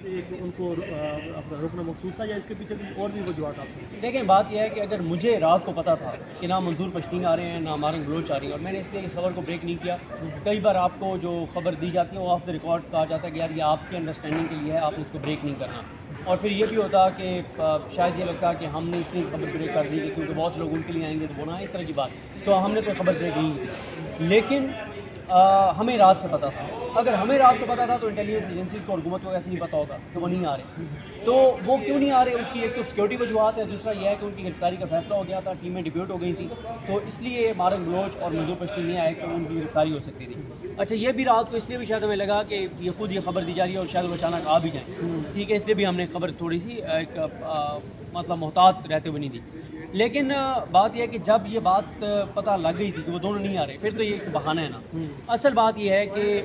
سے ایک ان کو اپنا روکنا مقصود تھا یا اس کے پیچھے اور بھی وجوہات آپ سے؟ دیکھیں بات یہ ہے کہ اگر مجھے رات کو پتہ تھا کہ نہ منظور پشتین آ رہے ہیں نہ مارنگ بلوچ آ رہی ہے اور میں نے اس لیے اس خبر کو بریک نہیں کیا. کئی بار آپ کو جو خبر دی جاتی ہے وہ آف دا ریکارڈ کہا جاتا ہے کہ یار یہ آپ کی انڈرسٹینڈنگ کے لیے ہے, آپ نے اس کو بریک نہیں کرنا. اور پھر یہ بھی ہوتا کہ شاید یہ لگتا کہ ہم نے اس لیے خبر بریک کر دی کیونکہ بہت سے لوگ ان کے لیے آئیں گے تو بونا اس طرح کی بات, تو ہم نے تو خبر بریک نہیں کی. لیکن ہمیں رات سے پتہ تھا. اگر ہمیں رات کو پتہ تھا تو انٹیلیجنس ایجنسیز کو اور حکومت کو ایسے نہیں پتہ ہوتا کہ وہ نہیں آ رہے. تو وہ کیوں نہیں آ رہے, اس کی ایک تو سیکورٹی وجوہات ہے, دوسرا یہ ہے کہ ان کی گرفتاری کا فیصلہ ہو گیا تھا, ٹیمیں ڈپیوٹ ہو گئی تھیں, تو اس لیے مارنگ بلوچ اور منظور پشتین نہیں آئے کہ ان کی گرفتاری ہو سکتی تھی. اچھا یہ بھی رات کو اس لیے بھی شاید ہمیں لگا کہ یہ خود یہ خبر دی جا رہی ہے اور شاید وہ اچانک آ بھی جائیں, ٹھیک ہے, اس لیے بھی ہم نے خبر تھوڑی سی ایک مطلب محتاط رہتے ہوئے نہیں دی. لیکن بات یہ ہے کہ جب یہ بات پتہ لگ گئی تھی کہ وہ دونوں نہیں آ رہے, پھر تو یہ ایک بہانہ ہے نا. اصل بات یہ ہے کہ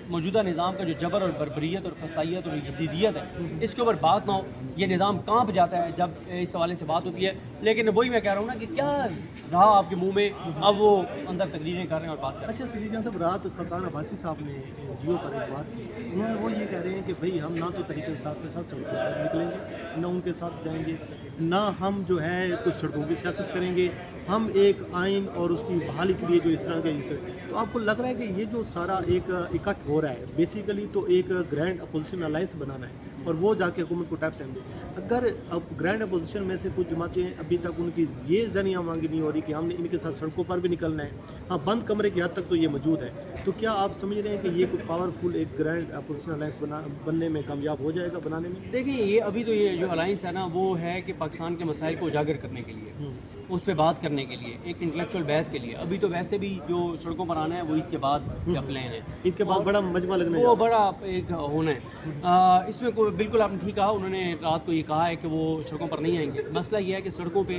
موجودہ نظام کا جو جبر اور بربریت اور فسطائیت اور یزیدیت ہے, اس کے اوپر بات نہ ہو, یہ نظام کانپ جاتا ہے جب اس حوالے سے بات ہوتی ہے. لیکن وہی میں کہہ رہا ہوں نا کہ کیا رہا آپ کے منہ میں, اب وہ اندر تقریریں کر رہے ہیں اور بات کر رہے ہیں. اچھا صدیق جان صاحب, رات خاقان عباسی صاحب نے جیو پر ایک بات کی, انہوں نے وہ یہ کہہ رہے ہیں کہ بھئی ہم نہ تو تحریک انصاف کے ساتھ سڑکوں پر نکلیں گے, نہ ان کے ساتھ جائیں گے, نہ ہم جو ہے کچھ سڑکوں کی سیاست کریں گے, ہم ایک آئین اور اس کی بحالی کے لیے جو اس طرح کے تو آپ کو لگ رہا ہے کہ یہ جو سارا ایک اکٹھ ہو رہا ہے بیسیکلی تو ایک گرینڈ اپوزیشن الائنس بنانا ہے اور وہ جا کے حکومت کو ٹیپ ٹائم دے. اگر اب گرینڈ اپوزیشن میں سے کچھ جماعتیں ابھی تک ان کی یہ ذہنیہ مانگی نہیں ہو رہی کہ ہم نے ان کے ساتھ سڑکوں پر بھی نکلنا ہے, ہاں بند کمرے کی حد تک تو یہ موجود ہے, تو کیا آپ سمجھ رہے ہیں کہ یہ کوئی پاورفل ایک گرینڈ اپوزیشن الائنس بننے میں کامیاب ہو جائے گا بنانے میں؟ دیکھیں یہ ابھی تو یہ جو الائنس ہے نا وہ ہے کہ پاکستان کے مسائل کو اجاگر کرنے کے لیے, اس پہ بات کرنے کے لیے, ایک انٹلیکچوئل بحث کے لیے. ابھی تو ویسے بھی جو سڑکوں پر آنا ہے وہ عید کے بعد کا پلان ہے, عید کے بعد بڑا مجمع لگنے وہ بڑا ایک ہونا ہے. اس میں کوئی بالکل آپ نے ٹھیک کہا, انہوں نے رات کو یہ کہا ہے کہ وہ سڑکوں پر نہیں آئیں گے. مسئلہ یہ ہے کہ سڑکوں پہ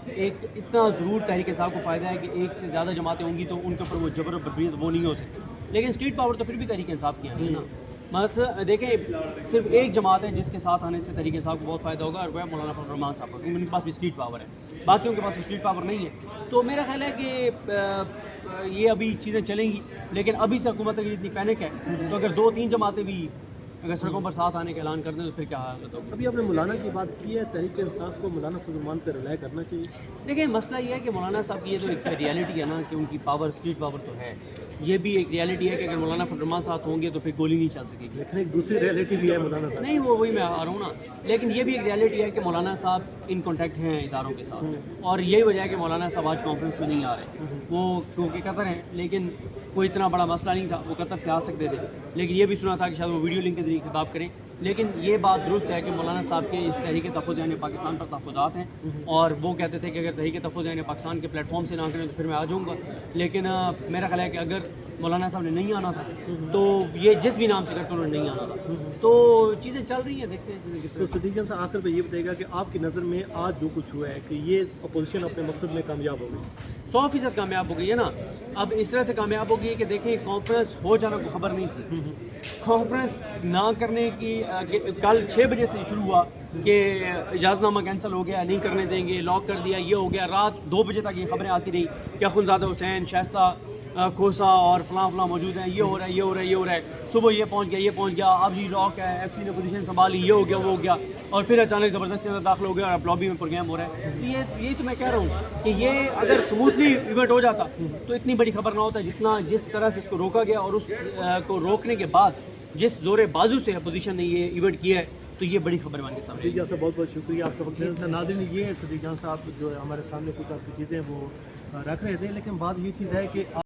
ایک اتنا ضرور تحریک انصاف کو فائدہ ہے کہ ایک سے زیادہ جماعتیں ہوں گی تو ان کے اوپر وہ جبر و بربریت وہ نہیں ہو سکتی. لیکن اسٹریٹ پاور تو پھر بھی تحریک انصاف کی آنی ہے نا. مثلا دیکھیں صرف ایک جماعت ہے جس کے ساتھ آنے سے تحریک انصاف کو بہت فائدہ ہوگا, اور وہ ہے مولانا فضل الرحمان صاحب کا, کیونکہ ان کے پاس بھی اسٹریٹ پاور ہے, باقیوں کے پاس اسٹریٹ پاور نہیں ہے. تو میرا خیال ہے کہ یہ ابھی چیزیں چلیں گی, لیکن ابھی سے حکومت کی اتنی پینک ہے تو اگر 2-3 جماعتیں بھی اگر سڑکوں پر ساتھ آنے کا اعلان کر دیں تو پھر کیا حالت ہوگی. ابھی آپ نے مولانا کی بات کی ہے, تحریک انصاف کو مولانا فضل الرحمان پہ ریلائی کرنا چاہیے. دیکھیں مسئلہ یہ ہے کہ مولانا صاحب کی یہ تو ایک ریالٹی ہے نا کہ ان کی پاور اسٹریٹ پاور تو ہے, یہ بھی ایک ریالٹی ہے کہ اگر مولانا فضل الرحمان ساتھ ہوں گے تو پھر گولی نہیں چل سکے گی. لیکن ایک دوسری ریالٹی بھی ہے مولانا صاحب. نہیں وہی میں آ رہا ہوں نا, لیکن یہ بھی ایک ریالٹی ہے کہ مولانا صاحب ان کانٹیکٹ ہیں اداروں کے ساتھ, اور یہی وجہ ہے کہ مولانا صاحب آج کانفرنس میں نہیں آ رہے. وہ کیونکہ قطر ہیں, لیکن کوئی اتنا بڑا مسئلہ نہیں تھا, وہ قطر سے آ سکتے تھے, لیکن یہ بھی سنا تھا کہ شاید وہ ویڈیو لنک کے ذریعے خطاب کریں. لیکن یہ بات درست ہے کہ مولانا صاحب کے اس تحریک تحفظ یعنی پاکستان پر تحفظات ہیں, اور وہ کہتے تھے کہ اگر تحریک تحفظ یعنی پاکستان کے پلیٹ فارم سے نہ کریں تو پھر میں آ جاؤں گا. لیکن میرا خیال ہے کہ اگر مولانا صاحب نے نہیں آنا تھا تو یہ جس بھی نام سے کرتے انہوں نے نہیں آنا تھا. تو چیزیں چل رہی ہیں, دیکھتے ہیں چیزیں کس تو طرح. صدیق جان صاحب آخر پہ یہ بتائے گا کہ آپ کی نظر میں آج جو کچھ ہوا ہے کہ یہ اپوزیشن اپنے مقصد میں کامیاب ہو گئی؟ 100% کامیاب ہو گئی ہے نا. اب اس طرح سے کامیاب ہو گئی ہے کہ دیکھیں کانفرنس ہو جانا کو خبر نہیں تھی. کانفرنس نہ کرنے کی کل 6 بجے سے شروع ہوا کہ اجازت نامہ کینسل ہو گیا, نہیں کرنے دیں گے, لاک کر دیا, یہ ہو گیا. رات 2 بجے تک یہ خبریں آتی رہی کہ اخندزادہ حسین, شائستہ کوسا اور فلاں فلاں موجود ہیں, یہ ہو رہا ہے, یہ ہو رہا ہے, یہ ہو رہا ہے. صبح یہ پہنچ گیا, یہ پہنچ گیا, اب جی لاک ہے, ایف سی نے پوزیشن سنبھالی, یہ ہو گیا, وہ ہو گیا, اور پھر اچانک زبردستی اندر داخل ہو گیا اور اب لابی میں پروگرام ہو رہا ہے. تو یہی تو میں کہہ رہا ہوں کہ یہ اگر سموتھلی ایونٹ ہو جاتا تو اتنی بڑی خبر نہ ہوتا جتنا جس طرح سے اس کو روکا گیا, اور اس کو روکنے کے بعد جس زور بازو سے اپوزیشن نے یہ ایونٹ کیا ہے تو یہ بڑی خبر بن کے سامنے. صدیق جان صاحب بہت بہت شکریہ آپ کا وقت دینے کا. ناظرین یہ ہے صدیق جان صاحب جو ہمارے سامنے کچھ آپ کی چیزیں وہ رکھ رہے تھے, لیکن بات یہ چیز ہے کہ